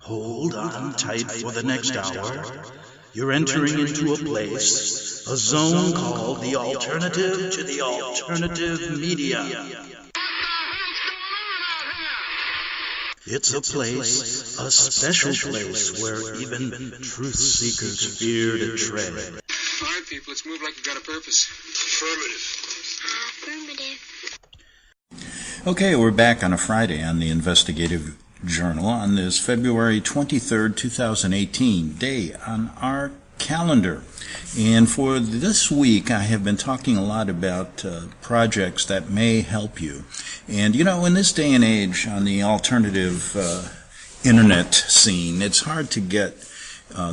Hold on tight for the next hour. You're entering into a place, a zone called the alternative to the alternative media. It's a place, a special place where even truth seekers fear to tread. All right, people, let's move like we've got a purpose. Affirmative. Okay, we're back on a Friday on the Investigative Journal on this February 23rd, 2018 day on our calendar. And for this week, I have been talking a lot about projects that may help you. And, you know, in this day and age on the alternative internet scene, it's hard to get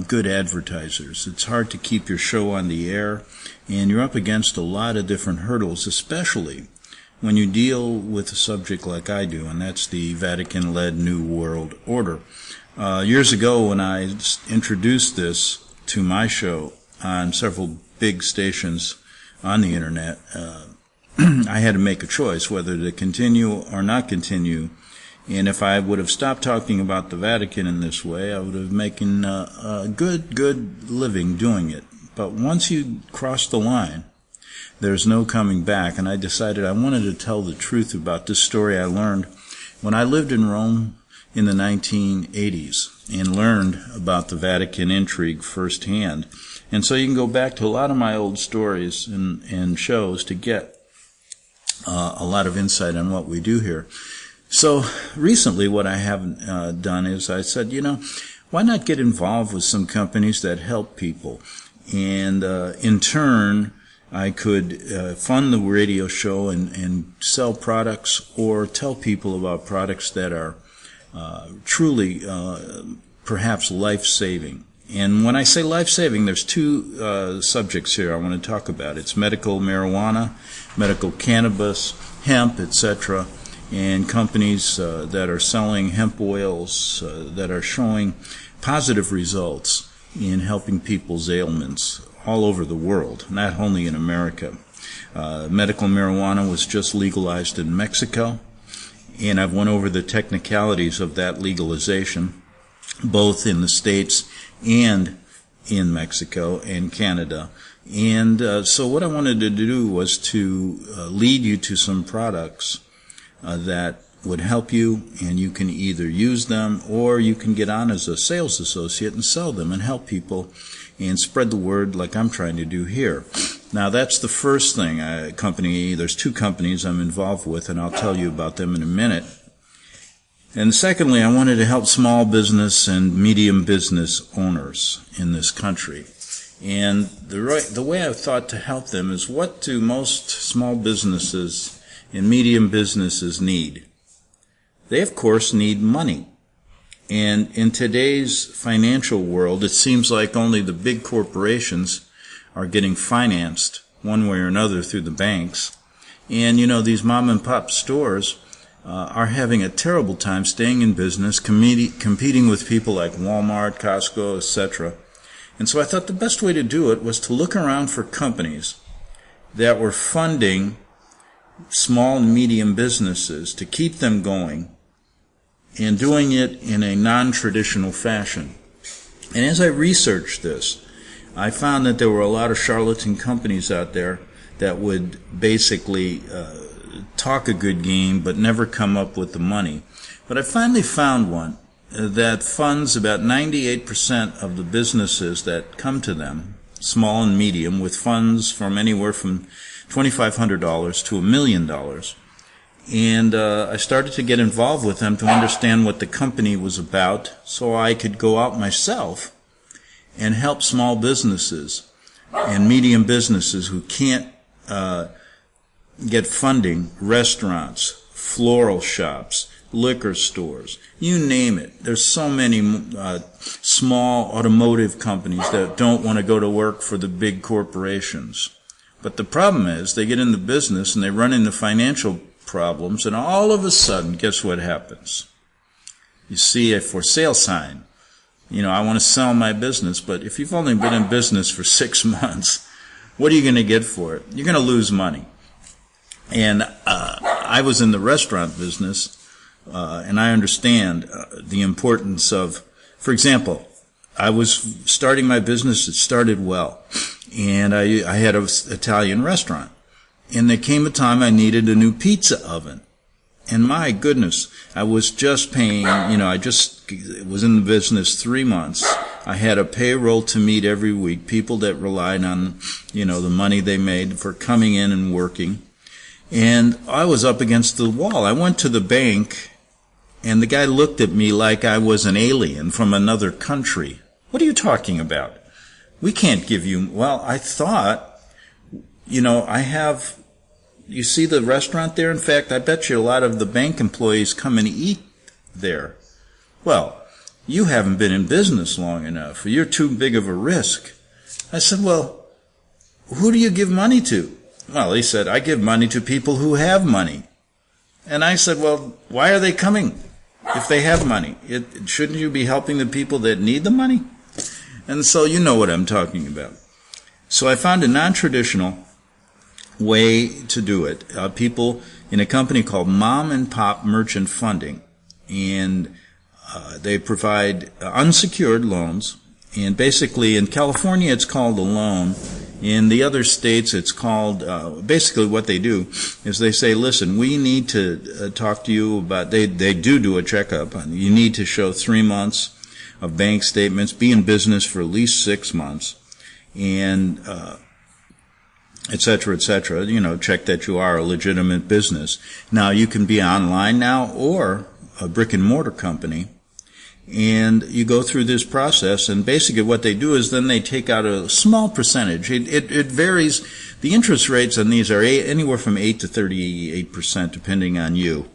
good advertisers. It's hard to keep your show on the air, and you're up against a lot of different hurdles, especially when you deal with a subject like I do, and that's the Vatican-led New World Order. Years ago, when I introduced this to my show on several big stations on the internet, I had to make a choice whether to continue or not continue. And if I would have stopped talking about the Vatican in this way, I would have making a good living doing it. But once you cross the line, there's no coming back, and I decided I wanted to tell the truth about this story I learned when I lived in Rome in the 1980s and learned about the Vatican intrigue firsthand. And so you can go back to a lot of my old stories and shows to get a lot of insight on what we do here. So recently what I have done is I said, you know, why not get involved with some companies that help people? And in turn, I could fund the radio show and sell products or tell people about products that are truly perhaps life-saving. And when I say life-saving, there's two subjects here I want to talk about. It's medical marijuana, medical cannabis, hemp, etc., and companies that are selling hemp oils that are showing positive results in helping people's ailments all over the world, not only in America. Medical marijuana was just legalized in Mexico, and I've went over the technicalities of that legalization, both in the States and in Mexico and Canada. And so what I wanted to do was to lead you to some products that would help you, and you can either use them or you can get on as a sales associate and sell them and help people and spread the word like I'm trying to do here. Now that's the first thing. There's two companies I'm involved with, and I'll tell you about them in a minute. And secondly, I wanted to help small business and medium business owners in this country. And the way I've thought to help them is, what do most small businesses and medium businesses need? They, of course, need money. And in today's financial world, it seems like only the big corporations are getting financed one way or another through the banks. And, you know, these mom-and-pop stores are having a terrible time staying in business, competing with people like Walmart, Costco, etc. And so I thought the best way to do it was to look around for companies that were funding small and medium businesses to keep them going, and doing it in a non-traditional fashion. And as I researched this, I found that there were a lot of charlatan companies out there that would basically talk a good game but never come up with the money. But I finally found one that funds about 98% of the businesses that come to them, small and medium, with funds from anywhere from $2,500 to $1 million. And I started to get involved with them to understand what the company was about, so I could go out myself and help small businesses and medium businesses who can't get funding, restaurants, floral shops, liquor stores, you name it. There's so many small automotive companies that don't want to go to work for the big corporations. But the problem is they get in the business and they run into financial problems, and all of a sudden, guess what happens? You see a for sale sign. You know, I want to sell my business, but if you've only been in business for 6 months, what are you going to get for it? You're going to lose money. And I was in the restaurant business, and I understand the importance of For example, I was starting my business. It started well. And I had an Italian restaurant. And there came a time I needed a new pizza oven. And my goodness, I was just paying, I just was in the business 3 months. I had a payroll to meet every week, people that relied on, the money they made for coming in and working. And I was up against the wall. I went to the bank, and the guy looked at me like I was an alien from another country. What are you talking about? We can't give you, well, I thought, you see the restaurant there? In fact, I bet you a lot of the bank employees come and eat there. Well, you haven't been in business long enough. You're too big of a risk. I said, well, who do you give money to? Well, he said, I give money to people who have money. And I said, well, why are they coming if they have money? Shouldn't you be helping the people that need the money? And so you know what I'm talking about. So I found a non-traditional way to do it. People in a company called Mom and Pop Merchant Funding, and they provide unsecured loans. And basically, in California, it's called a loan. In the other states, it's called, basically what they do is they say, listen, we need to talk to you about, they do a checkup. You need to show 3 months of bank statements, be in business for at least 6 months, and et cetera, check that you are a legitimate business. Now, you can be online now or a brick-and-mortar company, and you go through this process, and basically what they do is then they take out a small percentage. It varies. The interest rates on these are anywhere from 8 to 38%, depending on you.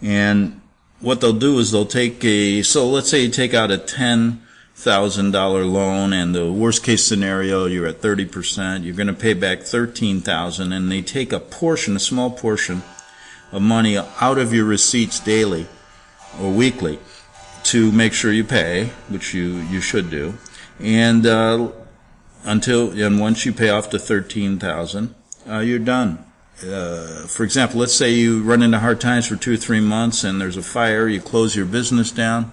And what they'll do is they'll take so let's say you take out a $10,000 loan, and the worst case scenario, you're at 30%. You're going to pay back $13,000, and they take a small portion of money out of your receipts daily or weekly to make sure you pay, which you should do, and once you pay off the $13,000, you're done. For example, let's say you run into hard times for 2 or 3 months, and there's a fire. You close your business down.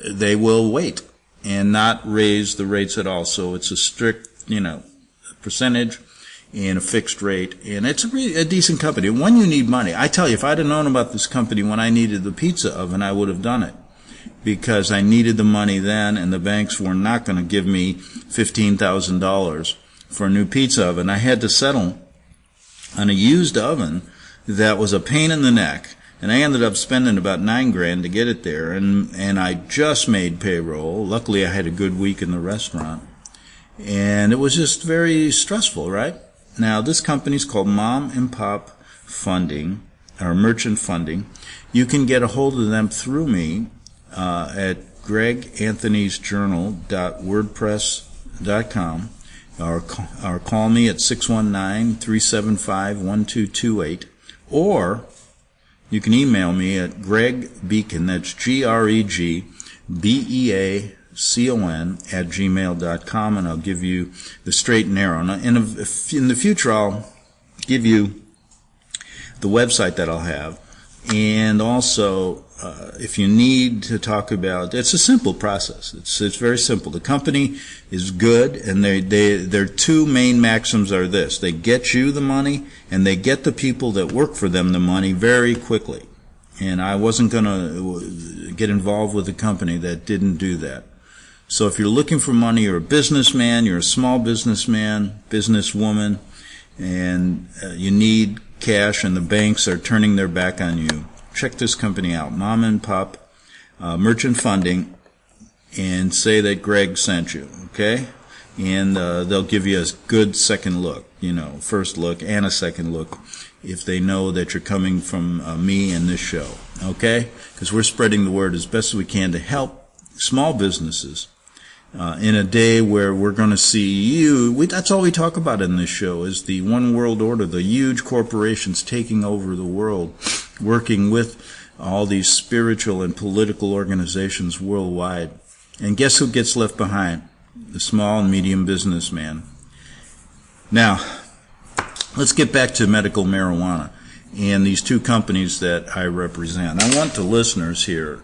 They will wait and not raise the rates at all. So it's a strict, percentage and a fixed rate. And it's a decent company. When you need money, I tell you, if I'd have known about this company when I needed the pizza oven, I would have done it. Because I needed the money then, and the banks were not going to give me $15,000 for a new pizza oven. I had to settle on a used oven that was a pain in the neck. And I ended up spending about $9,000 to get it there, and I just made payroll. Luckily, I had a good week in the restaurant, and it was just very stressful, right? Now, this company's called Mom and Pop Funding, or Merchant Funding. You can get a hold of them through me at greganthonysjournal.wordpress.com, or call me at 619-375-1228, or you can email me at gregbeacon, that's GregBeacon, @gmail.com, and I'll give you the straight and narrow. And in the future, I'll give you the website that I'll have, and also if you need to talk about, it's a simple process. It's very simple. The company is good, and their 2 main maxims are this: they get you the money, and they get the people that work for them the money very quickly. And I wasn't going to get involved with a company that didn't do that. So if you're looking for money, you're a businessman, you're a small businessman, businesswoman, and you need cash, and the banks are turning their back on you, check this company out, Mom and Pop Merchant Funding, and say that Greg sent you, okay? And they'll give you a good second look, first look and a second look, if they know that you're coming from me and this show, okay? Because we're spreading the word as best as we can to help small businesses in a day where we're going to see that's all we talk about in this show, is the one world order, the huge corporations taking over the world, working with all these spiritual and political organizations worldwide. And guess who gets left behind? The small and medium businessman. Now, let's get back to medical marijuana and these 2 companies that I represent. I want the listeners here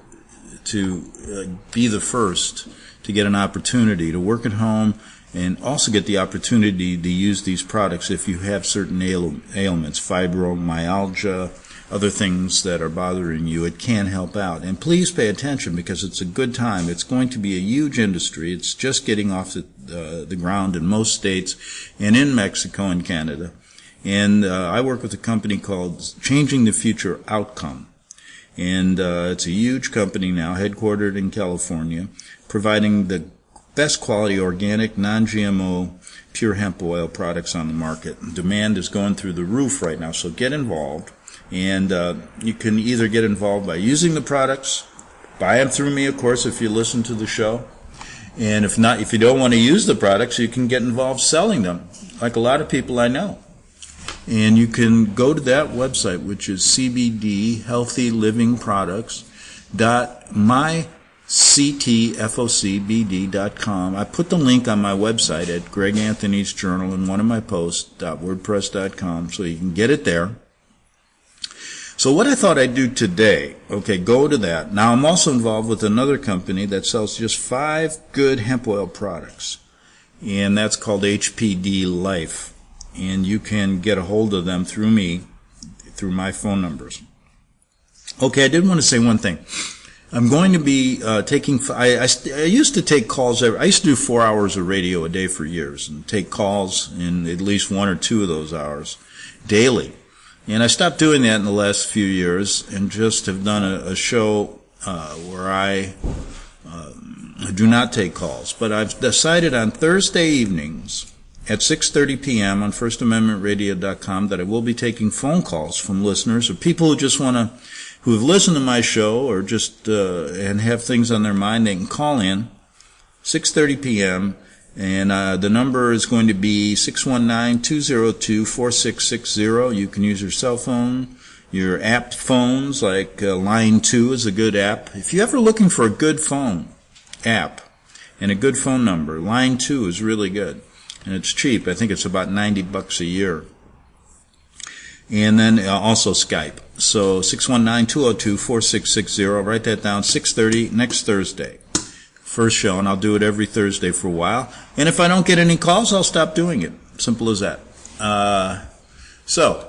to be the first to get an opportunity to work at home and also get the opportunity to use these products if you have certain ailments, fibromyalgia, other things that are bothering you. It can help out. And please pay attention because it's a good time. It's going to be a huge industry. It's just getting off the ground in most states and in Mexico and Canada. And I work with a company called Changing the Future Outcome. And it's a huge company now, headquartered in California, providing the best quality organic, non-GMO, pure hemp oil products on the market. Demand is going through the roof right now, so get involved. And you can either get involved by using the products, buy them through me, of course, if you listen to the show. And if not, if you don't want to use the products, you can get involved selling them, like a lot of people I know. And you can go to that website, which is CBD Healthy Living Products.myctfocbd.com. I put the link on my website at Greg Anthony's Journal in one of my posts, .wordpress.com, so you can get it there. So what I thought I'd do today, okay, go to that. Now I'm also involved with another company that sells just 5 good hemp oil products, and that's called HPD Life. And you can get a hold of them through me, through my phone numbers. Okay, I did want to say one thing. I'm going to be taking, I used to take calls, I used to do 4 hours of radio a day for years and take calls in at least 1 or 2 of those hours daily. And I stopped doing that in the last few years and just have done a show where I do not take calls. But I've decided on Thursday evenings at 6:30 p.m. on FirstAmendmentRadio.com that I will be taking phone calls from listeners or people who just want to, who have listened to my show or just and have things on their mind. They can call in 6:30 p.m. And the number is going to be 619-202-4660. You can use your cell phone, your app phones, like Line 2 is a good app. If you're ever looking for a good phone app and a good phone number, Line 2 is really good. And it's cheap. I think it's about $90 a year. And then also Skype. So 619-202-4660. Write that down, 6:30 next Thursday. First show, and I'll do it every Thursday for a while. And if I don't get any calls, I'll stop doing it. Simple as that. So,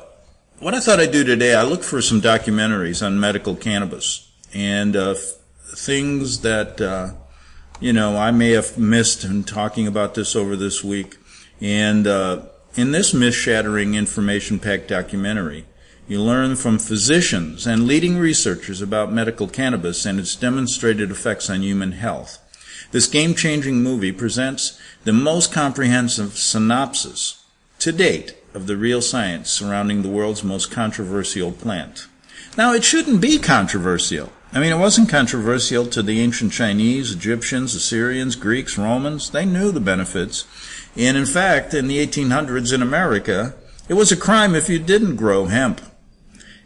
what I thought I'd do today, I looked for some documentaries on medical cannabis and things that, I may have missed in talking about this over this week. And in this myth-shattering, information-packed documentary, you learn from physicians and leading researchers about medical cannabis and its demonstrated effects on human health. This game-changing movie presents the most comprehensive synopsis to date of the real science surrounding the world's most controversial plant. Now, it shouldn't be controversial. I mean, it wasn't controversial to the ancient Chinese, Egyptians, Assyrians, Greeks, Romans. They knew the benefits. And in fact, in the 1800s in America, it was a crime if you didn't grow hemp.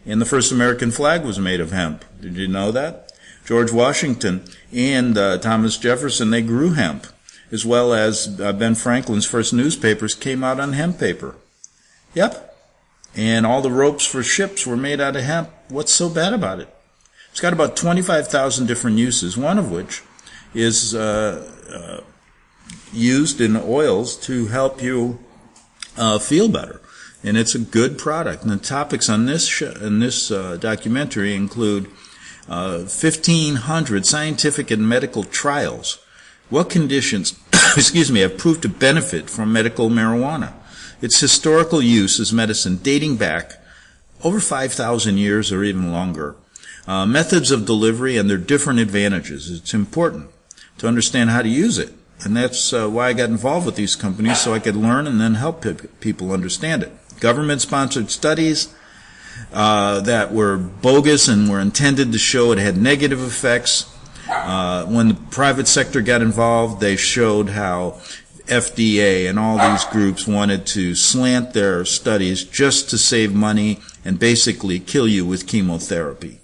And the first American flag was made of hemp. Did you know that? George Washington and Thomas Jefferson, they grew hemp, as well as Ben Franklin's first newspapers came out on hemp paper. Yep. And all the ropes for ships were made out of hemp. What's so bad about it? It's got about 25,000 different uses, one of which is used in oils to help you feel better. And it's a good product. And the topics on this documentary include 1,500 scientific and medical trials. What conditions, have proved to benefit from medical marijuana? Its historical use as medicine dating back over 5,000 years or even longer. Methods of delivery and their different advantages. It's important to understand how to use it. And that's why I got involved with these companies, so I could learn and then help people understand it. Government-sponsored studies that were bogus and were intended to show it had negative effects. When the private sector got involved, they showed how FDA and all these groups wanted to slant their studies just to save money and basically kill you with chemotherapy.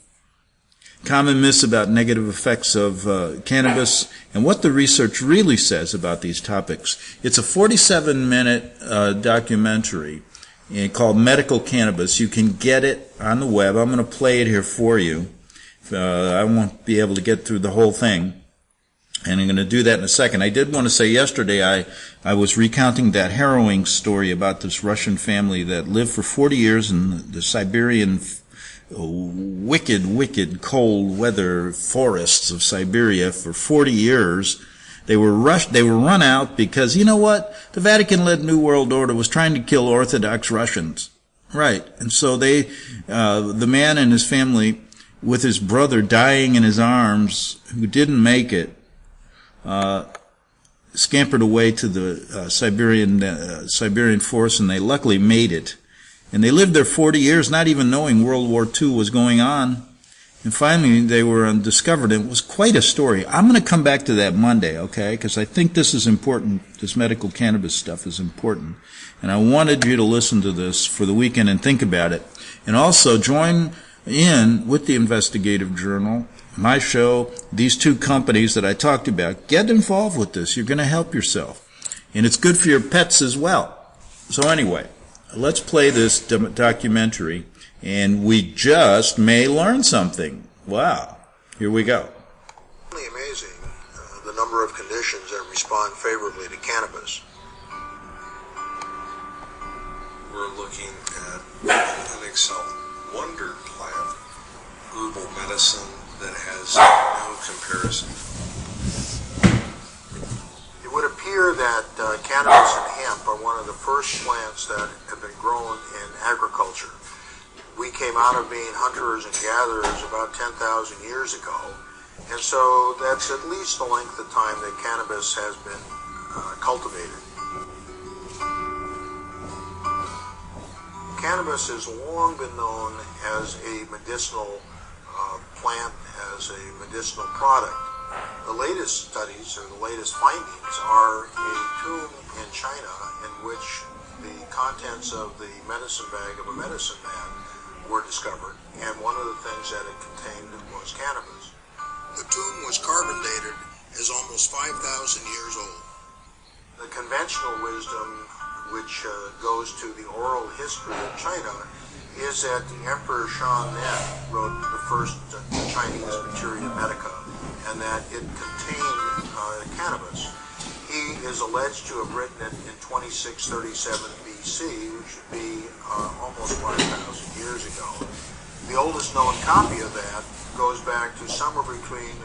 Common myths about negative effects of cannabis and what the research really says about these topics. It's a 47-minute documentary called Medical Cannabis. You can get it on the web. I'm going to play it here for you. I won't be able to get through the whole thing, and I'm going to do that in a second. I did want to say yesterday I was recounting that harrowing story about this Russian family that lived for 40 years in the Siberian wicked cold weather forests of Siberia for 40 years. They were run out because, you know what? The Vatican-led New World Order was trying to kill Orthodox Russians. Right. And so the man and his family, with his brother dying in his arms, who didn't make it, scampered away to the Siberian forest, and they luckily made it. And they lived there 40 years, not even knowing World War II was going on. And finally, they were discovered. It was quite a story. I'm going to come back to that Monday, okay? Because I think this is important. This medical cannabis stuff is important. And I wanted you to listen to this for the weekend and think about it. And also join in with the Investigative Journal, my show, these two companies that I talked about. Get involved with this. You're going to help yourself. And it's good for your pets as well. So anyway, let's play this documentary. And we just may learn something. Wow. Here we go. It's amazing the number of conditions that respond favorably to cannabis. We're looking at an Excel wonder plant, herbal medicine that has no comparison. It would appear that cannabis and hemp are one of the first plants that have been grown in agriculture. We came out of being hunters and gatherers about 10,000 years ago, and so that's at least the length of time that cannabis has been cultivated. Cannabis has long been known as a medicinal plant, as a medicinal product. The latest studies, or the latest findings, are a tomb in China in which the contents of the medicine bag of a medicine man were discovered, and one of the things that it contained was cannabis. The tomb was carbon dated as almost 5,000 years old. The conventional wisdom, which goes to the oral history of China, is that the Emperor Shang-Nen wrote the first Chinese Materia Medica, and that it contained cannabis. He is alleged to have written it in 2637 BC, which would be almost 5,000 years ago. The oldest known copy of that goes back to somewhere between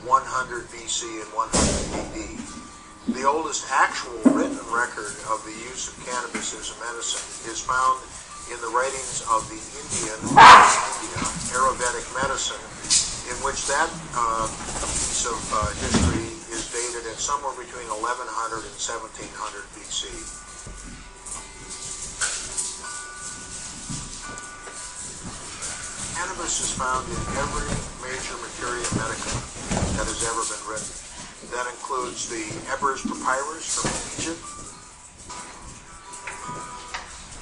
100 BC and 100 AD. The oldest actual written record of the use of cannabis as a medicine is found in the writings of the Indian Ayurvedic medicine, in which that piece of history is dated at somewhere between 1100 and 1700 BC. Cannabis is found in every major materia medica that has ever been written. That includes the Ebers Papyrus from Egypt.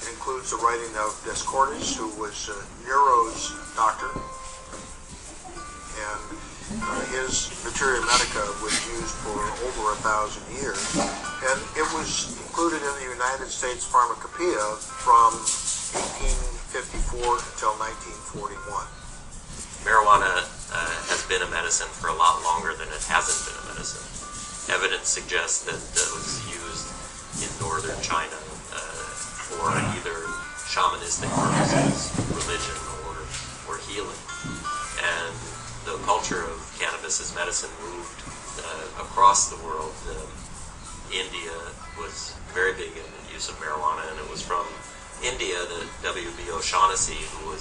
It includes the writing of Descartes, who was Nero's doctor, and his Materia Medica was used for over 1,000 years, and it was included in the United States Pharmacopoeia from 1854 until 1941. Marijuana has been a medicine for a lot longer than it hasn't been a medicine. Evidence suggests that it was used in northern China for either shamanistic purposes, religion, or healing. And the culture of cannabis as medicine moved across the world. India was very big in the use of marijuana, and it was from India that W.B. O'Shaughnessy, who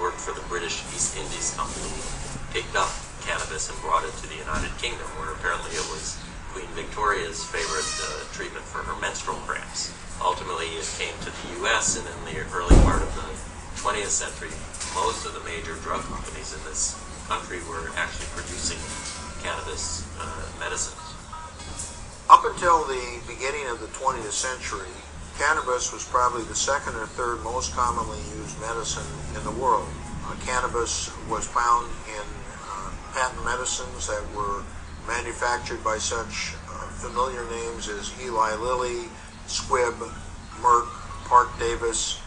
worked for the British East Indies Company, picked up cannabis and brought it to the United Kingdom, where apparently it was Queen Victoria's favorite treatment for her menstrual cramps. Ultimately, it came to the U.S., and in the early part of the 20th century, most of the major drug companies in this country were actually producing cannabis medicines. Up until the beginning of the 20th century, cannabis was probably the second or third most commonly used medicine in the world. Cannabis was found in patent medicines that were manufactured by such familiar names as Eli Lilly, Squibb, Merck, Park Davis,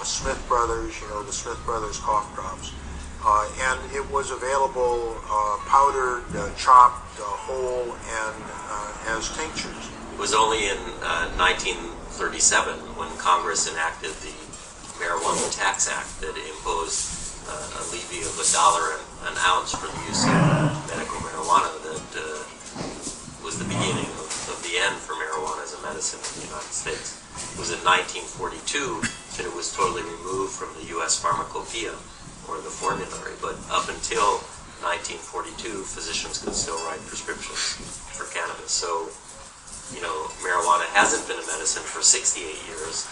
Smith Brothers, the Smith Brothers cough drops. and it was available powdered, chopped, whole, and as tinctures. It was only in 1937 when Congress enacted the Marijuana Tax Act that imposed a levy of $1 an ounce for the use of medical marijuana that was the beginning of the end for marijuana as a medicine in the United States. It was in 1942 that it was totally removed from the U.S. pharmacopoeia, or the formulary, but up until 1942, physicians could still write prescriptions for cannabis. So, marijuana hasn't been a medicine for 68 years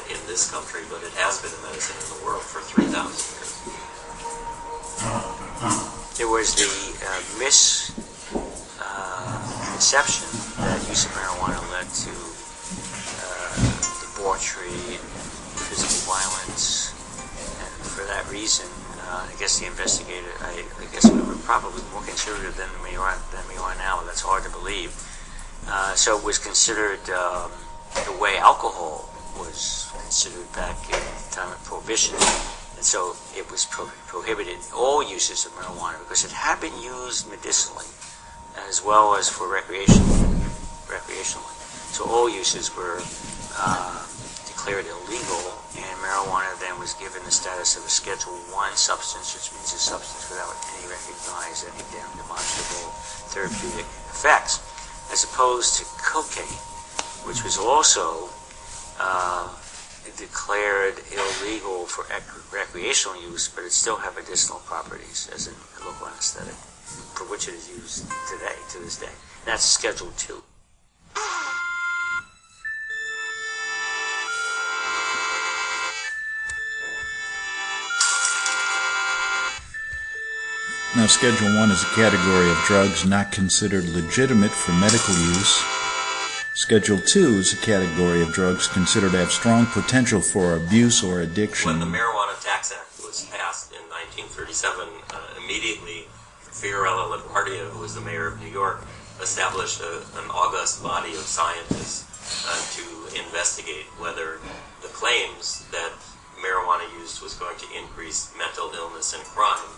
in this country, but it has been a medicine in the world for 3,000 years. There was the misconception that use of marijuana led to debauchery and physical violence, and for that reason, I guess the investigator, I guess we were probably more conservative than we are now. That's hard to believe. So it was considered the way alcohol was considered back in the time of Prohibition, and so it was prohibited all uses of marijuana because it had been used medicinally as well as for recreationally. So all uses were declared illegal, and marijuana then was given the status of a Schedule I substance, which means a substance without any recognized, any demonstrable therapeutic effects, as opposed to cocaine, which was also declared illegal for recreational use, but it still had medicinal properties as a local anesthetic, for which it is used today, to this day. That's Schedule II. Now, Schedule I is a category of drugs not considered legitimate for medical use. Schedule II is a category of drugs considered to have strong potential for abuse or addiction. When the Marijuana Tax Act was passed in 1937, immediately Fiorello LaGuardia, who was the mayor of New York, established an august body of scientists to investigate whether the claims that marijuana use was going to increase mental illness and crime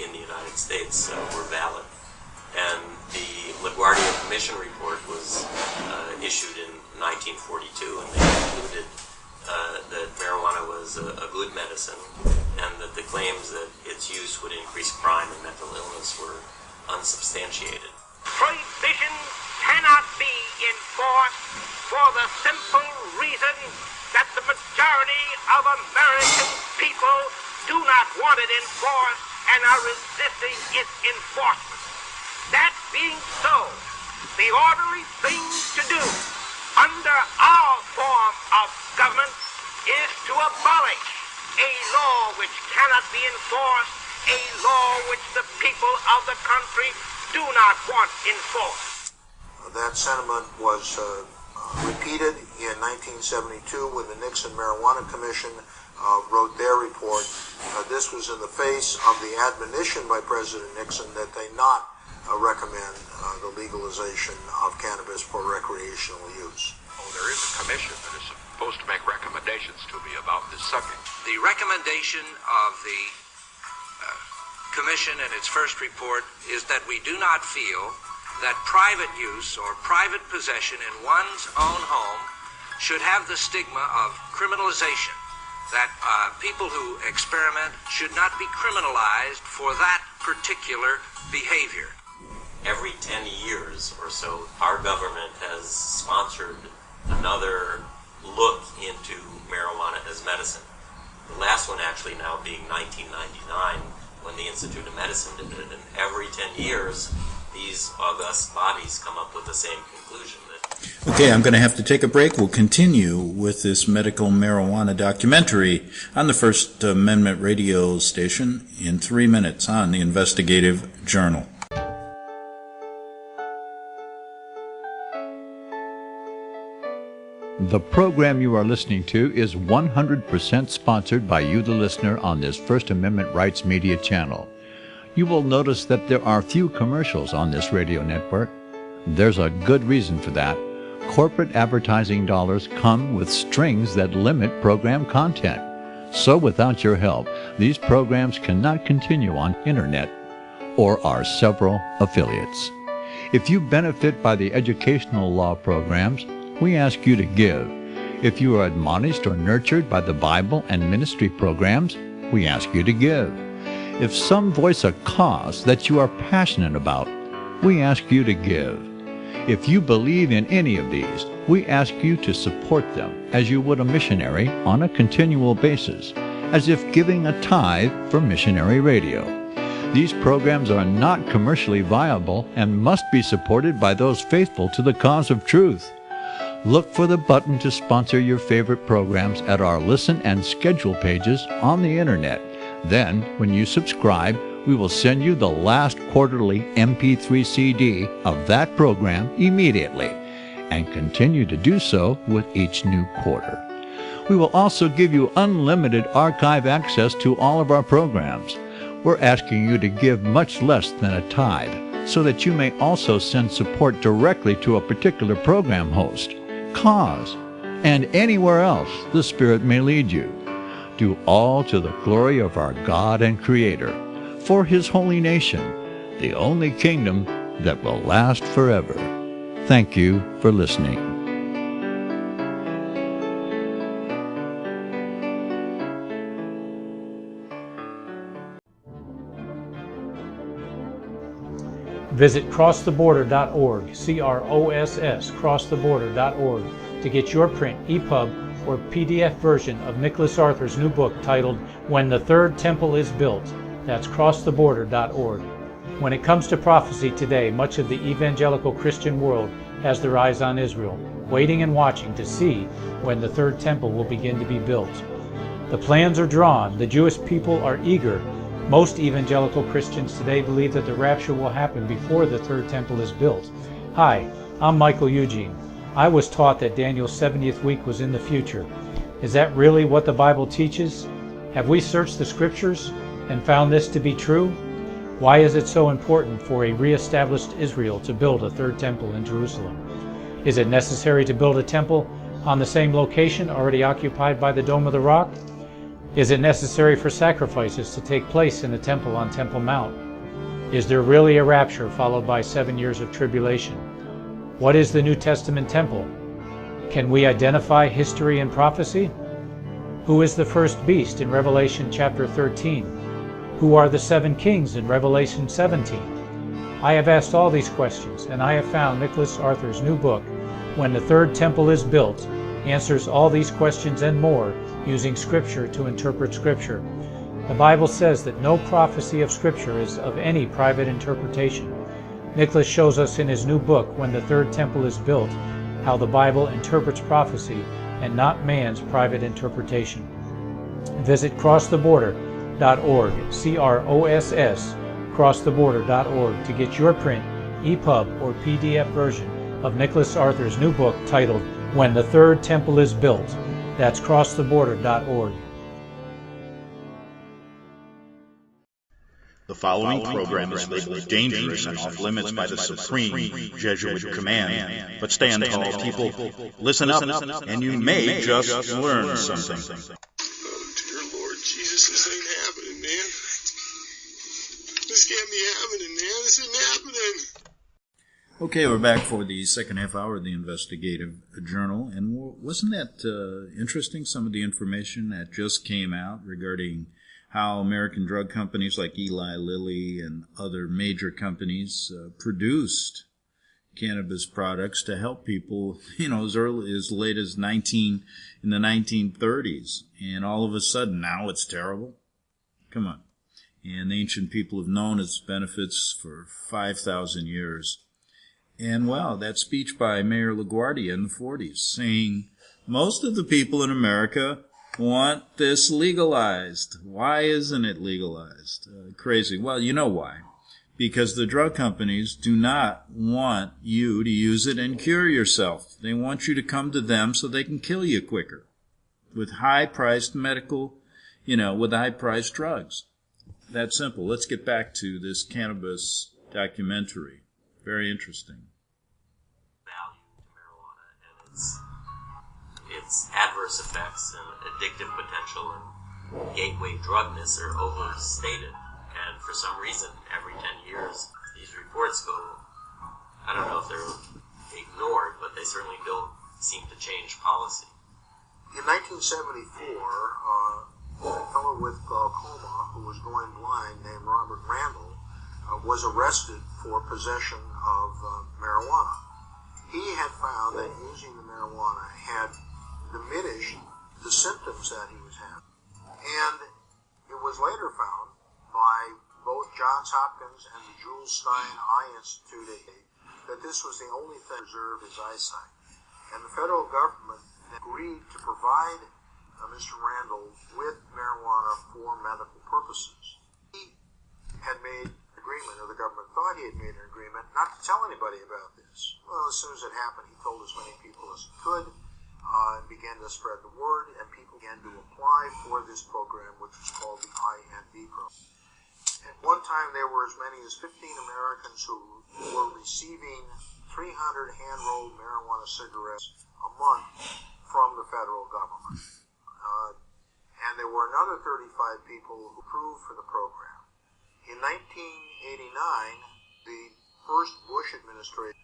in the United States were valid. And the LaGuardia Commission report was issued in 1942, and they concluded that marijuana was a good medicine, and that the claims that its use would increase crime and mental illness were unsubstantiated. Prohibition cannot be enforced for the simple reason that the majority of American people do not want it enforced and are resisting its enforcement. That being so, the orderly thing to do under our form of government is to abolish a law which cannot be enforced, a law which the people of the country do not want enforced. That sentiment was repeated in 1972 when the Nixon Marijuana Commission wrote their report. This was in the face of the admonition by President Nixon that they not recommend the legalization of cannabis for recreational use. Oh, there is a commission that is supposed to make recommendations to me about this subject. The recommendation of the commission in its first report is that we do not feel that private use or private possession in one's own home should have the stigma of criminalization, that people who experiment should not be criminalized for that particular behavior. Every 10 years or so, our government has sponsored another look into marijuana as medicine. The last one actually now being 1999, when the Institute of Medicine did it, and every 10 years, these august bodies come up with the same conclusion. Okay, I'm going to have to take a break. We'll continue with this medical marijuana documentary on the First Amendment radio station in 3 minutes on the Investigative Journal. The program you are listening to is 100% sponsored by you, the listener, on this First Amendment Rights Media channel. You will notice that there are few commercials on this radio network. There's a good reason for that. Corporate advertising dollars come with strings that limit program content. So without your help, these programs cannot continue on internet or our several affiliates. If you benefit by the educational law programs, we ask you to give. If you are admonished or nurtured by the Bible and ministry programs, we ask you to give. If some voice a cause that you are passionate about, we ask you to give. If you believe in any of these, we ask you to support them as you would a missionary on a continual basis, as if giving a tithe for missionary radio. These programs are not commercially viable and must be supported by those faithful to the cause of truth. Look for the button to sponsor your favorite programs at our listen and schedule pages on the internet. Then, when you subscribe, we will send you the last quarterly MP3 CD of that program immediately, and continue to do so with each new quarter. We will also give you unlimited archive access to all of our programs. We're asking you to give much less than a tithe, so that you may also send support directly to a particular program host, cause, and anywhere else the Spirit may lead you. Do all to the glory of our God and Creator, for His holy nation, the only kingdom that will last forever. Thank you for listening. Visit crosstheborder.org, C-R-O-S-S, crosstheborder.org, to get your print, EPUB, or PDF version of Nicholas Arthur's new book titled When the Third Temple is Built. That's crosstheborder.org. When it comes to prophecy today, much of the evangelical Christian world has their eyes on Israel, waiting and watching to see when the third temple will begin to be built. The plans are drawn. The Jewish people are eager. Most evangelical Christians today believe that the rapture will happen before the third temple is built. Hi, I'm Michael Eugene. I was taught that Daniel's 70th week was in the future. Is that really what the Bible teaches? Have we searched the scriptures and found this to be true? Why is it so important for a re-established Israel to build a third temple in Jerusalem? Is it necessary to build a temple on the same location already occupied by the Dome of the Rock? Is it necessary for sacrifices to take place in the temple on Temple Mount? Is there really a rapture followed by 7 years of tribulation? What is the New Testament temple? Can we identify history and prophecy? Who is the first beast in Revelation chapter 13? Who are the 7 kings in Revelation 17? I have asked all these questions, and I have found Nicholas Arthur's new book, When the Third Temple is Built, answers all these questions and more using Scripture to interpret Scripture. The Bible says that no prophecy of Scripture is of any private interpretation. Nicholas shows us in his new book, When the Third Temple is Built, how the Bible interprets prophecy and not man's private interpretation. Visit crosstheborder.org, C-R-O-S-S, crosstheborder.org, to get your print, EPUB, or PDF version of Nicholas Arthur's new book titled When the Third Temple is Built. That's crosstheborder.org. The following program is labeled dangerous and off limits by the supreme Jesuit command. But stand tall, people. Listen up, and you may just learn something. Oh, dear Lord Jesus, this ain't happening, man. This can't be happening, man. This isn't happening. Okay, we're back for the second half hour of the Investigative Journal, and wasn't that interesting, some of the information that just came out regarding how American drug companies like Eli Lilly and other major companies produced cannabis products to help people, as late as in the 1930s, and all of a sudden now it's terrible? Come on. And the ancient people have known its benefits for 5,000 years. And wow, that speech by Mayor LaGuardia in the 40s saying most of the people in America want this legalized. Why isn't it legalized? Crazy. Well, you know why. Because the drug companies do not want you to use it and cure yourself. They want you to come to them so they can kill you quicker with high-priced with high-priced drugs. That simple. Let's get back to this cannabis documentary. Very interesting. Value to marijuana and its adverse effects and addictive potential and gateway drug myths are overstated. And for some reason, every 10 years, these reports go, I don't know if they're ignored, but they certainly don't seem to change policy. In 1974, a fellow with glaucoma who was going blind named Robert Randall was arrested for possession of marijuana. He had found that using the marijuana had diminished the symptoms that he was having. And it was later found by both Johns Hopkins and the Jules Stein Eye Institute that this was the only thing to preserve his eyesight. And the federal government agreed to provide Mr. Randall with marijuana for medical purposes. He had made an agreement, or the government thought he had made an agreement, not to tell anybody about this. Well, as soon as it happened, he told as many people as he could, and began to spread the word, and people began to apply for this program, which was called the IND program. At one time, there were as many as 15 Americans who were receiving 300 hand-rolled marijuana cigarettes a month from the federal government. And there were another 35 people who approved for the program. In 1989, the first Bush administration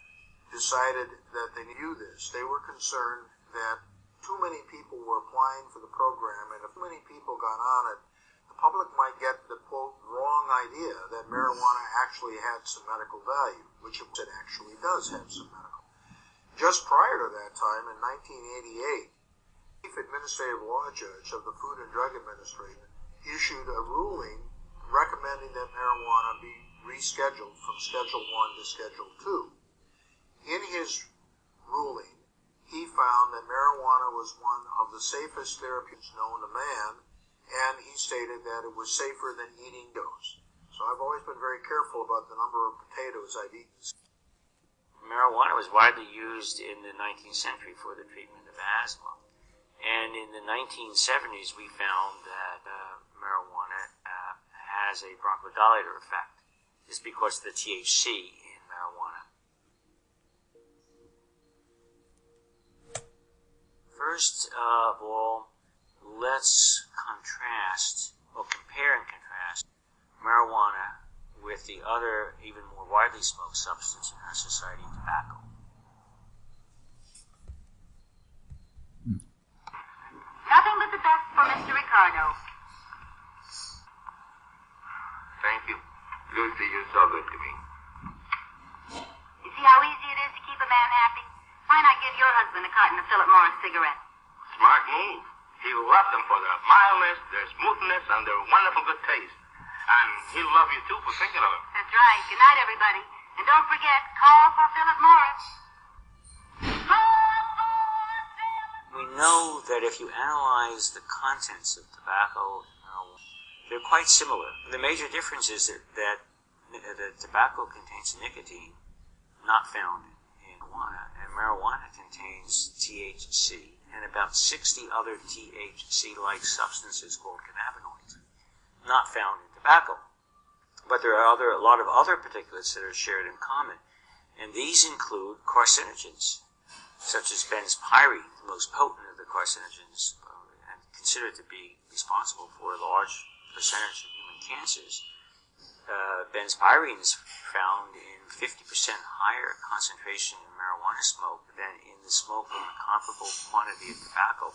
decided that they knew this. They were concerned that too many people were applying for the program, and if too many people got on it, the public might get the, quote, wrong idea that marijuana actually had some medical value, which it actually does have some medical. Just prior to that time, in 1988, the Chief Administrative Law Judge of the Food and Drug Administration issued a ruling recommending that marijuana be rescheduled from Schedule 1 to Schedule 2. In his ruling, he found that marijuana was one of the safest therapies known to man, and he stated that it was safer than eating those. So I've always been very careful about the number of potatoes I've eaten. Marijuana was widely used in the 19th century for the treatment of asthma. And in the 1970s, we found that marijuana has a bronchodilator effect. It's because of the THC in marijuana. First of all, let's compare and contrast marijuana with the other, even more widely smoked substance in our society, tobacco. Nothing but the best for Mr. Ricardo. Thank you. Lucy, you're so good to me. You see how easy it is to keep a man happy? Why not give your husband a carton of Philip Morris cigarettes? Smart move. He will love them for their mildness, their smoothness, and their wonderful good taste. And he'll love you, too, for thinking of him. That's right. Good night, everybody. And don't forget, call for Philip Morris. We know that if you analyze the contents of tobacco and marijuana, they're quite similar. The major difference is that tobacco contains nicotine, not found in marijuana, and marijuana contains THC and about 60 other THC-like substances called cannabinoids, not found in tobacco. But there are a lot of other particulates that are shared in common, and these include carcinogens, such as benzpyrene, the most potent of the carcinogens, and considered to be responsible for a large percentage of human cancers. Benzpyrene is found in 50% higher concentration in marijuana smoke than in the smoke from a comparable quantity of tobacco.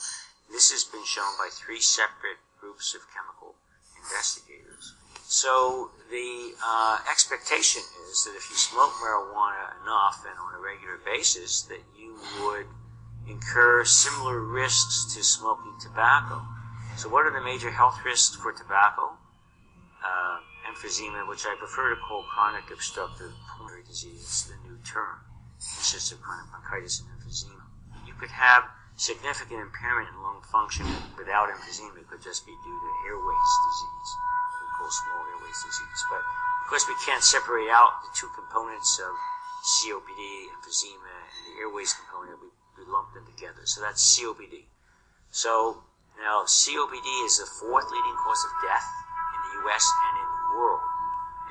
This has been shown by 3 separate groups of chemical investigators. So the expectation is that if you smoke marijuana enough and on a regular basis, that you would incur similar risks to smoking tobacco. So what are the major health risks for tobacco? Emphysema, which I prefer to call chronic obstructive pulmonary disease, the new term, consists of chronic bronchitis and emphysema. You could have significant impairment in lung function without emphysema. It could just be due to airways disease, we call small airways disease. But of course we can't separate out the two components of COPD, emphysema, and the airways component. We lump them together. So that's COPD. So now COPD is the 4th leading cause of death in the U.S. and in the world,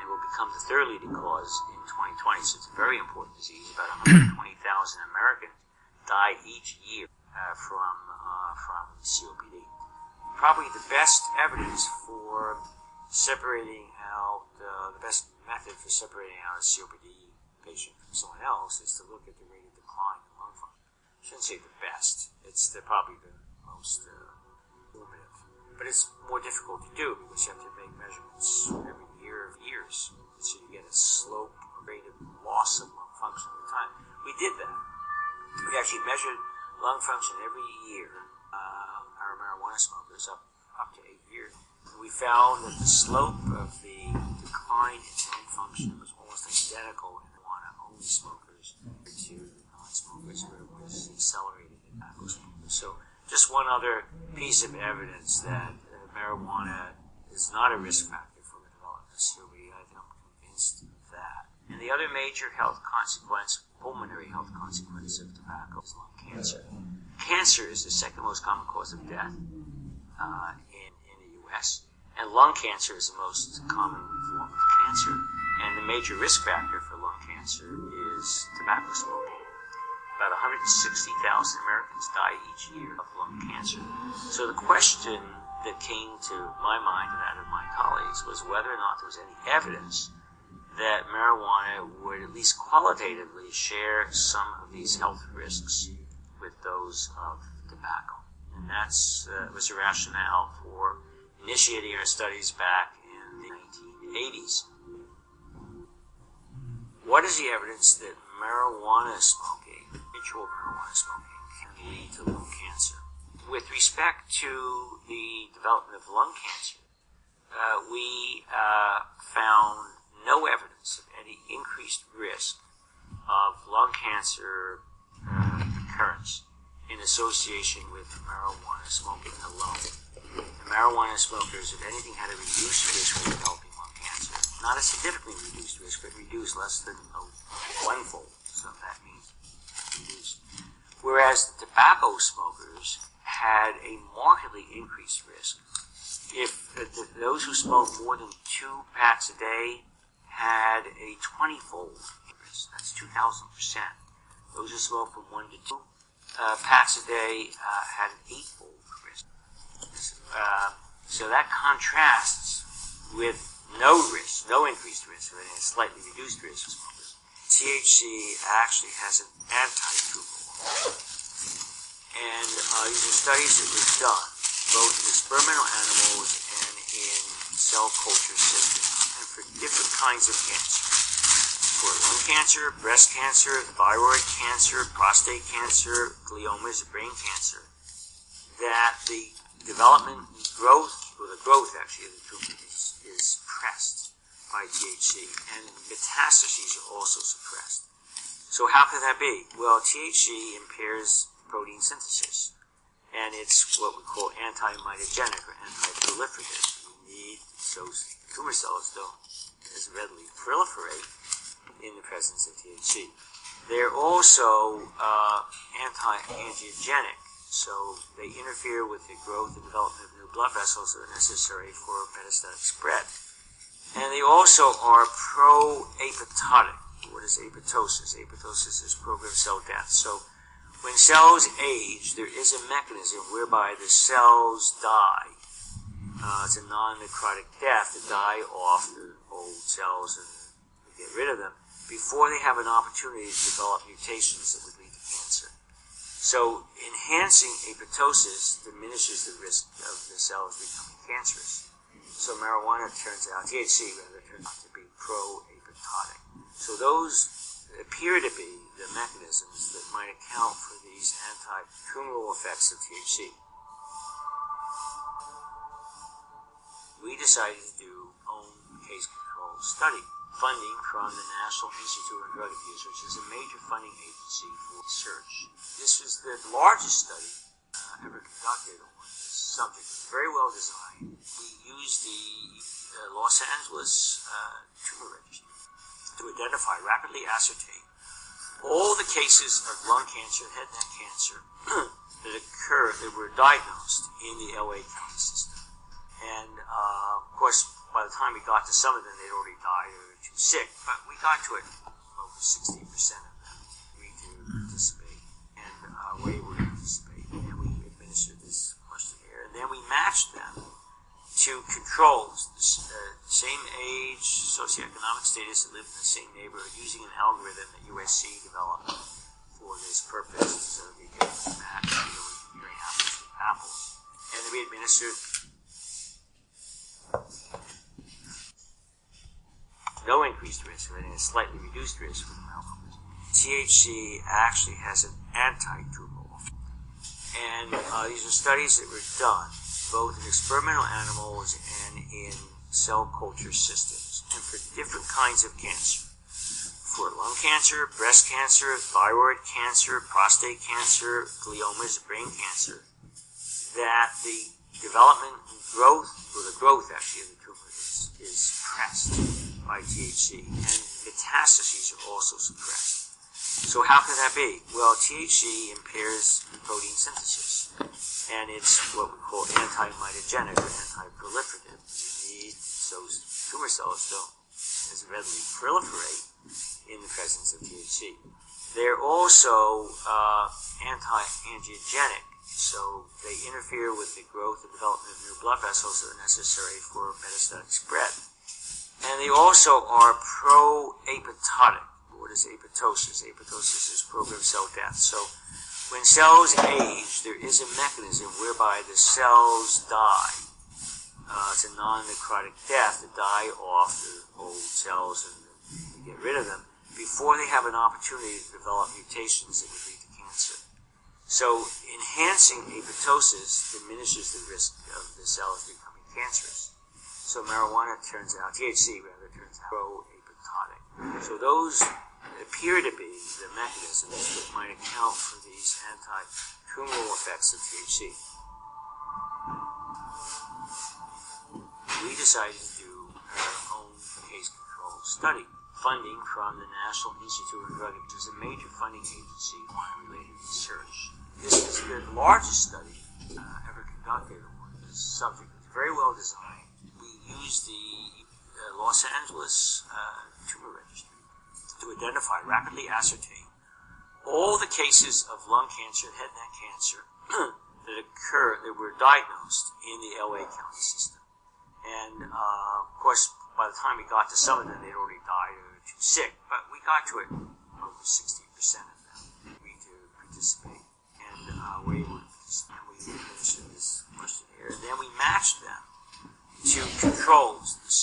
and will become the 3rd leading cause in 2020. So it's a very important disease. About 120,000 Americans die each year from COPD. probably the best evidence for separating out, the best method for separating out a COPD patient from someone else is to look at the rate of decline in lung function. I shouldn't say the best. It's probably the most informative. But it's more difficult to do because you have to make measurements every year of years. So you get a slope, a rate of loss of lung function over time. We did that. We actually measured lung function every year. Our marijuana smokers up to 8 years. And we found that the slope of the decline in lung function was almost identical in marijuana-only smokers to non-smokers, where it was accelerated in tobacco smokers. So just one other piece of evidence that marijuana is not a risk factor for the development of COPD. I think I'm convinced of that. And the other major health consequence, pulmonary health consequence of tobacco is lung cancer. Cancer is the second most common cause of death in the U.S., and lung cancer is the most common form of cancer. And the major risk factor for lung cancer is tobacco smoking. About 160,000 Americans die each year of lung cancer. So the question that came to my mind and that of my colleagues was whether or not there was any evidence that marijuana would at least qualitatively share some of these health risks with those of tobacco. And that was the rationale for initiating our studies back in the 1980s. What is the evidence that marijuana smoking, habitual marijuana smoking, can lead to lung cancer? With respect to the development of lung cancer, we found no evidence of any increased risk of lung cancer occurrence in association with marijuana smoking alone. The marijuana smokers, if anything, had a reduced risk of developing lung cancer. Not a significantly reduced risk, but reduced less than one-fold. So that means reduced. Whereas the tobacco smokers had a markedly increased risk. If those who smoke more than 2 packs a day had a 20-fold risk. That's 2,000%. Those who smoke from 1 to 2 packs a day had an 8-fold risk. So that contrasts with no risk, no increased risk, but a slightly reduced risk of smokers. THC actually has an anti-tumor. And these are studies that were done both in experimental animals and in cell culture systems, and for different kinds of cancer. For lung cancer, breast cancer, thyroid cancer, prostate cancer, gliomas, brain cancer, that the development and growth, or the growth actually of the tumor is suppressed by THC, and metastases are also suppressed. So how can that be? Well, THC impairs protein synthesis, and it's what we call anti-mitogenic or anti-proliferative. We need those tumor cells don't as readily proliferate in the presence of THC. They're also anti-angiogenic, so they interfere with the growth and development of new blood vessels that are necessary for metastatic spread. And they also are pro-apoptotic. What is apoptosis? Apoptosis is programmed cell death. So when cells age, there is a mechanism whereby the cells die. It's a non-necrotic death to die off the old cells and get rid of them before they have an opportunity to develop mutations that would lead to cancer. So enhancing apoptosis diminishes the risk of the cells becoming cancerous. So marijuana turns out, THC rather, turns out to be pro-apoptotic. So those appear to be the mechanisms that might account for these anti-tumoral effects of THC. We decided to do own case control study, funding from the National Institute on Drug Abuse, which is a major funding agency for research. This was the largest study ever conducted on this subject. It was very well designed. We used the Los Angeles tumor registry to identify, rapidly ascertain all the cases of lung cancer and head and neck cancer that were diagnosed in the LA County system. And, of course, by the time we got to some of them, they'd already died or were too sick. But we got to it. Over 60% of them agreed to participate and were able to participate. And we administered this questionnaire. And then we matched controls the same age, socioeconomic status, and live in the same neighborhood using an algorithm that USC developed for this purpose, so they can match comparing apples to apples. And to be administered no increased risk, or a slightly reduced risk for the marijuana. THC actually has an anti-tumor effect. And these are studies that were done both in experimental animals and in cell culture systems, and for different kinds of cancer. For lung cancer, breast cancer, thyroid cancer, prostate cancer, gliomas, brain cancer, that the development and growth, or the growth actually of the tumor is suppressed by THC, and metastases are also suppressed. So how can that be? Well, THC impairs protein synthesis, and it's what we call anti-mitogenic or anti-proliferative. You need those tumor cells don't as readily proliferate in the presence of THC. They're also anti-angiogenic, so they interfere with the growth and development of new blood vessels that are necessary for metastatic spread. And they also are pro-apoptotic. What is apoptosis? Apoptosis is programmed cell death. So when cells age, there is a mechanism whereby the cells die. It's a non-necrotic death to die off the old cells and to get rid of them before they have an opportunity to develop mutations that would lead to cancer. So enhancing apoptosis diminishes the risk of the cells becoming cancerous. So marijuana turns out, THC rather, turns out pro-apoptotic. So those appear to be the mechanisms that might account for these anti-tumoral effects of THC. We decided to do our own case control study, funding from the National Institute of Drug, which is a major funding agency in wine-related research. This is the largest study ever conducted on this subject. It's very well designed. We used the Los Angeles tumor registry to identify, rapidly ascertain all the cases of lung cancer, head and neck cancer that were diagnosed in the LA County system. And of course, by the time we got to some of them, they'd already died or were too sick. But we got to it, over 60% of them agreed to participate, and were able to participate. And we administered this questionnaire. And then we matched them to controls, the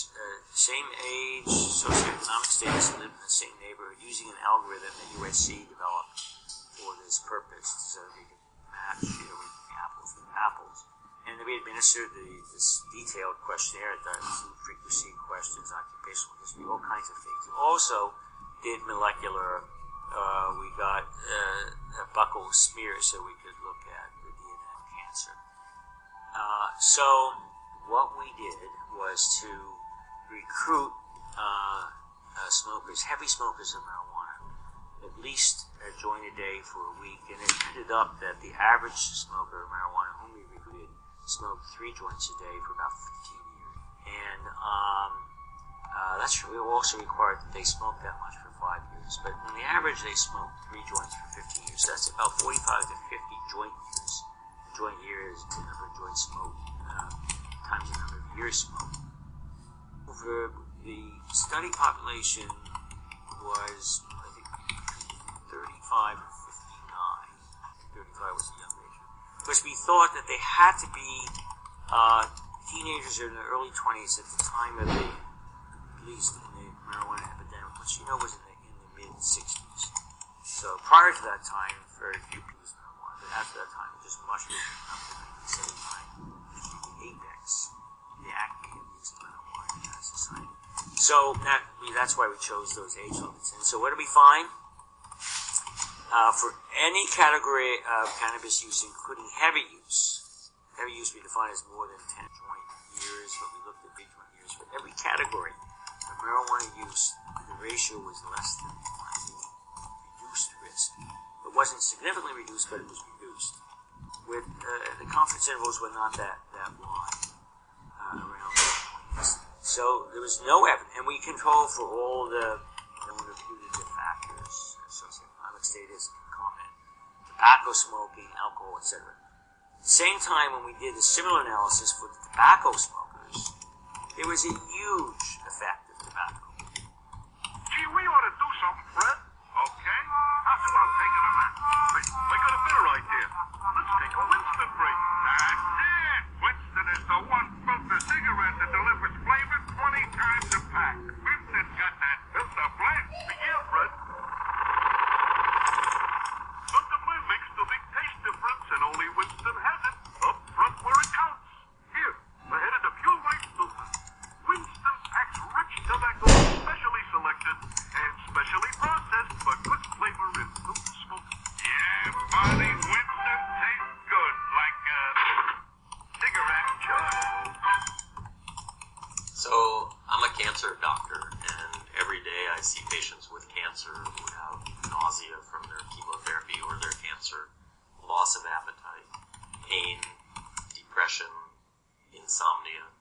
same age, socioeconomic status, and live in the same neighborhood, using an algorithm that USC developed for this purpose, so that we could match apples with apples. And then we administered this detailed questionnaire that included frequency questions, occupational history, all kinds of things. We also did molecular, we got a buccal smear so we could look at the DNA of cancer. So what we did was to recruit smokers, heavy smokers of marijuana, at least a joint a day for a week, and it ended up that the average smoker of marijuana whom we recruited smoked 3 joints a day for about 15 years. And that's really also required that they smoke that much for 5 years. But on the average, they smoked 3 joints for 15 years. So that's about 45 to 50 joint years. A joint year is the number of joints smoked times the number of years smoked. Over the study population was, I think, 35 or 59. 35 was the young age. Because we thought that they had to be teenagers in their early 20s at the time of the, at least in the marijuana epidemic, which was in the mid-60s. So prior to that time, very few people used marijuana, but after that time, it just mushroomed up to 1979, which was the apex, the acme of use of marijuana in our society. So that's why we chose those age limits. And so what did we find? For any category of cannabis use, including heavy use we define as more than 10 joint years, but we looked at big joint years. For every category of marijuana use, the ratio was less than 1, reduced risk. It wasn't significantly reduced, but it was reduced. With the confidence intervals were not that wide, around 20. So there was no evidence, and we controlled for all the putative factors, socioeconomic status, comment, tobacco smoking, alcohol, etc. At the same time, when we did a similar analysis for the tobacco smokers, There was a huge effect of tobacco. Gee, we ought to do something, Fred. Okay? How's about taking a nap? Wait, I got a better idea. Let's take a Winston break. That's it! Winston is the one filter cigarette that delivers flavor 20 times a pack. Winston's got that filter blend. Yeah, Fred. Filter blend makes the big taste difference, and only Winston has it. Up front where it counts. Here, ahead of the pure white filter. Winston packs rich tobacco, specially selected and specially processed for good flavor in filter smoke. Yeah, buddy, Winston tastes good, like a cigarette chug. So, I'm a cancer doctor, and every day I see patients with cancer who have nausea from their chemotherapy or their cancer, loss of appetite, pain, depression, insomnia,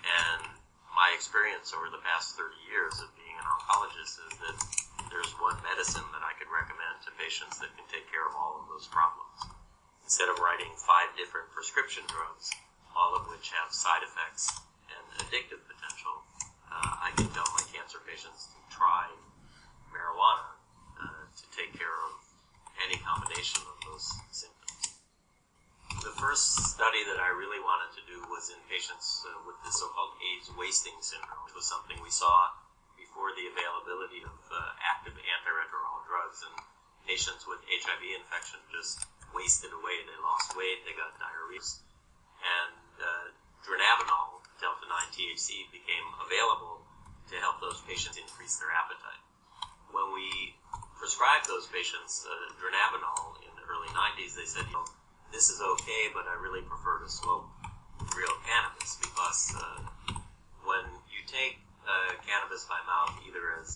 and my experience over the past 30 years of being an oncologist is that there's one medicine that I could recommend to patients that can take care of all of those problems. Instead of writing 5 different prescription drugs, all of which have side effects and addictive potential, I can tell my cancer patients to try marijuana to take care of any combination of those symptoms. The first study that I really wanted to do was in patients with the so-called AIDS wasting syndrome, which was something we saw before the availability of active antiretroviral drugs, and patients with HIV infection just wasted away. They lost weight, they got diarrhea, and dronabinol, delta-9 THC, became available to help those patients increase their appetite. When we prescribed those patients dronabinol in the early 90s, they said, this is okay, but I really prefer to smoke real cannabis, because when you take cannabis by mouth, either as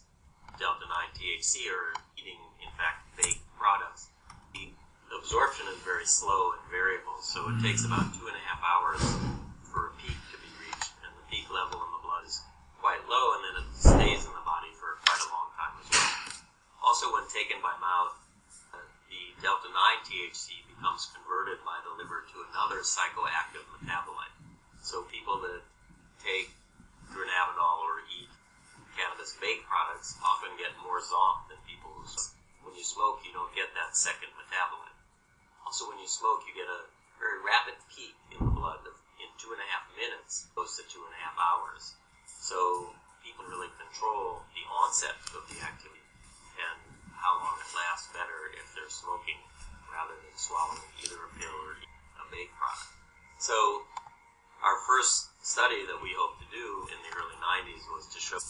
delta-9 THC or eating, in fact, baked products, the absorption is very slow and variable, so it takes about 2.5 hours for a peak to be reached, and the peak level in the blood is quite low, and then it stays in the body for quite a long time as well. Also, when taken by mouth, the delta-9 THC becomes converted by the liver to another psychoactive metabolite. So people that take dronabinol or eat cannabis baked products often get more zonk than people who smoke. When you smoke, you don't get that second metabolite. Also, when you smoke, you get a very rapid peak in the blood in 2.5 minutes, close to 2.5 hours. So people really control the onset of the activity and how long it lasts better if they're smoking rather than swallowing either a pill or a baked product. So our first study that we hoped to do in the early 90s was to show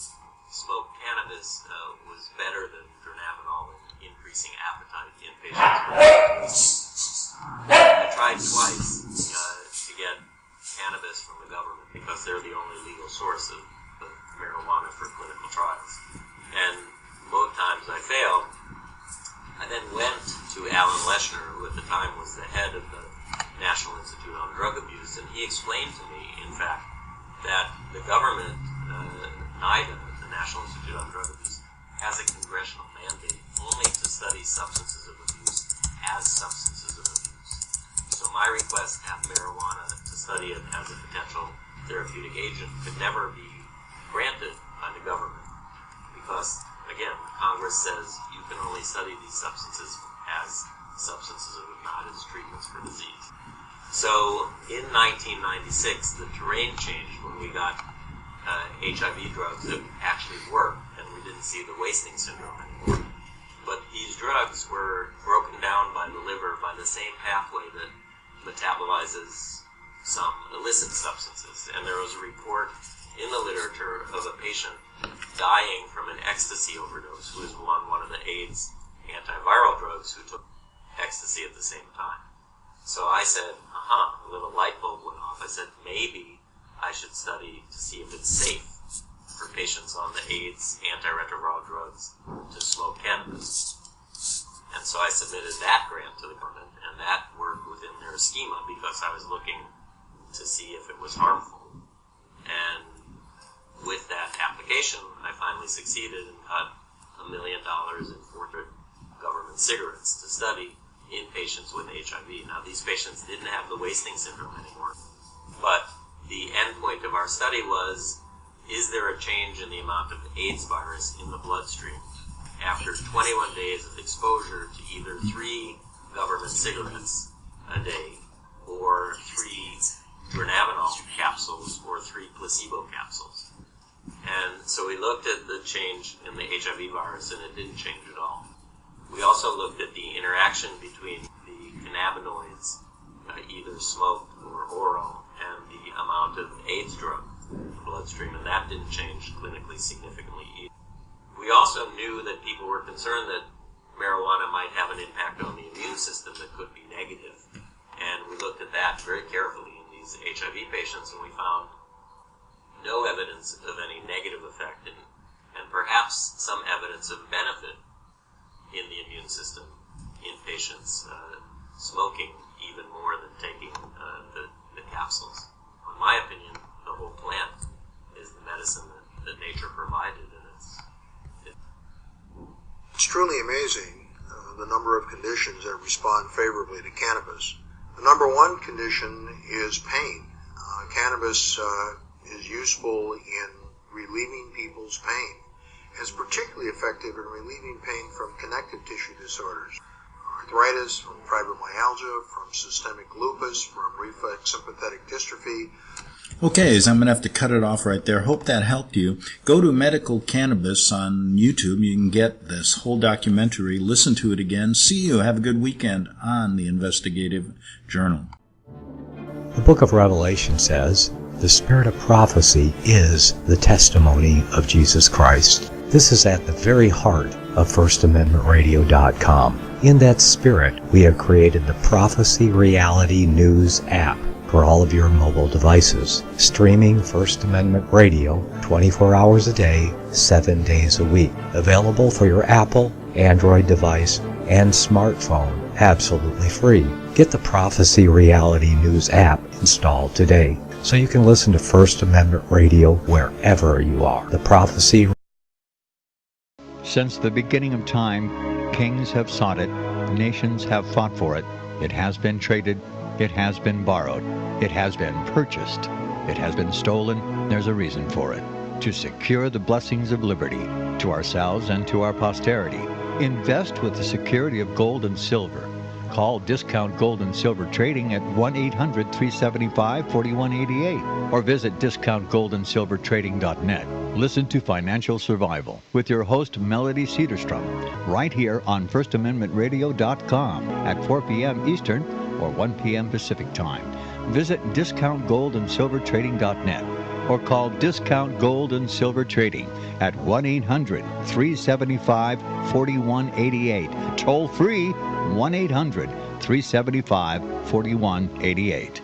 smoked cannabis was better than dronabinol in increasing appetite in patients. I tried twice to get cannabis from the government because they're the only legal source of marijuana for clinical trials. And both times I failed. I then went to Alan Leshner, who at the time was the head of the National Institute on Drug Abuse, and he explained to me, in fact, that the government, NIDA, the National Institute on Drug Abuse, has a congressional mandate only to study substances of abuse as substances of abuse. So my request to have marijuana to study it as a potential therapeutic agent could never be granted by the government because, again, Congress says you can only study these substances as substances of abuse, not as treatments for disease. So in 1996, the terrain changed when we got HIV drugs that actually worked, and we didn't see the wasting syndrome anymore. But these drugs were broken down by the liver by the same pathway that metabolizes some illicit substances. And there was a report in the literature of a patient dying from an ecstasy overdose who was on one of the AIDS antiviral drugs who took ecstasy at the same time. So I said, a little light bulb went off. I said, maybe I should study to see if it's safe for patients on the AIDS antiretroviral drugs to smoke cannabis. And so I submitted that grant to the government, and that worked within their schema because I was looking to see if it was harmful. And with that application, I finally succeeded and got $1 million in 400 government cigarettes to study in patients with HIV. Now, these patients didn't have the wasting syndrome anymore, but the end point of our study was is there a change in the amount of AIDS virus in the bloodstream after 21 days of exposure to either 3 government cigarettes a day or 3 dronabinol capsules or 3 placebo capsules? And so we looked at the change in the HIV virus, and it didn't change at all. We also looked at the interaction between the cannabinoids, either smoked or oral, and the amount of AIDS drug in the bloodstream, and that didn't change clinically significantly either. We also knew that people were concerned that marijuana might have an impact on the immune system that could be negative, and we looked at that very carefully in these HIV patients, and we found no evidence of any negative effect, and perhaps some evidence of benefit in the immune system in patients smoking even more than taking the capsules. In my opinion, the whole plant is the medicine that nature provided, and it's truly amazing the number of conditions that respond favorably to cannabis. The number one condition is pain. Cannabis is useful in relieving people's pain. It's particularly effective in relieving pain from connective tissue disorders, arthritis, from fibromyalgia, from systemic lupus, from reflex sympathetic dystrophy. Okay, so I'm going to have to cut it off right there. Hope that helped you. Go to Medical Cannabis on YouTube. You can get this whole documentary, listen to it again. See you. Have a good weekend on the Investigative Journal. The book of Revelation says, the spirit of prophecy is the testimony of Jesus Christ. This is at the very heart of FirstAmendmentRadio.com. In that spirit, we have created the Prophecy Reality News app for all of your mobile devices, streaming First Amendment Radio 24 hours a day, 7 days a week. Available for your Apple, Android device, and smartphone, absolutely free. Get the Prophecy Reality News app installed today so you can listen to First Amendment Radio wherever you are. The Prophecy. Since the beginning of time, kings have sought it, nations have fought for it. It has been traded, it has been borrowed, it has been purchased, it has been stolen. There's a reason for it. To secure the blessings of liberty to ourselves and to our posterity. Invest with the security of gold and silver. Call Discount Gold and Silver Trading at 1-800-375-4188 or visit discountgoldandsilvertrading.net. Listen to Financial Survival with your host Melody Cedarstrom right here on FirstAmendmentRadio.com at 4 p.m. Eastern or 1 p.m. Pacific Time. Visit discountgoldandsilvertrading.net or call Discount Gold and Silver Trading at 1-800-375-4188. Toll free 1-800-375-4188.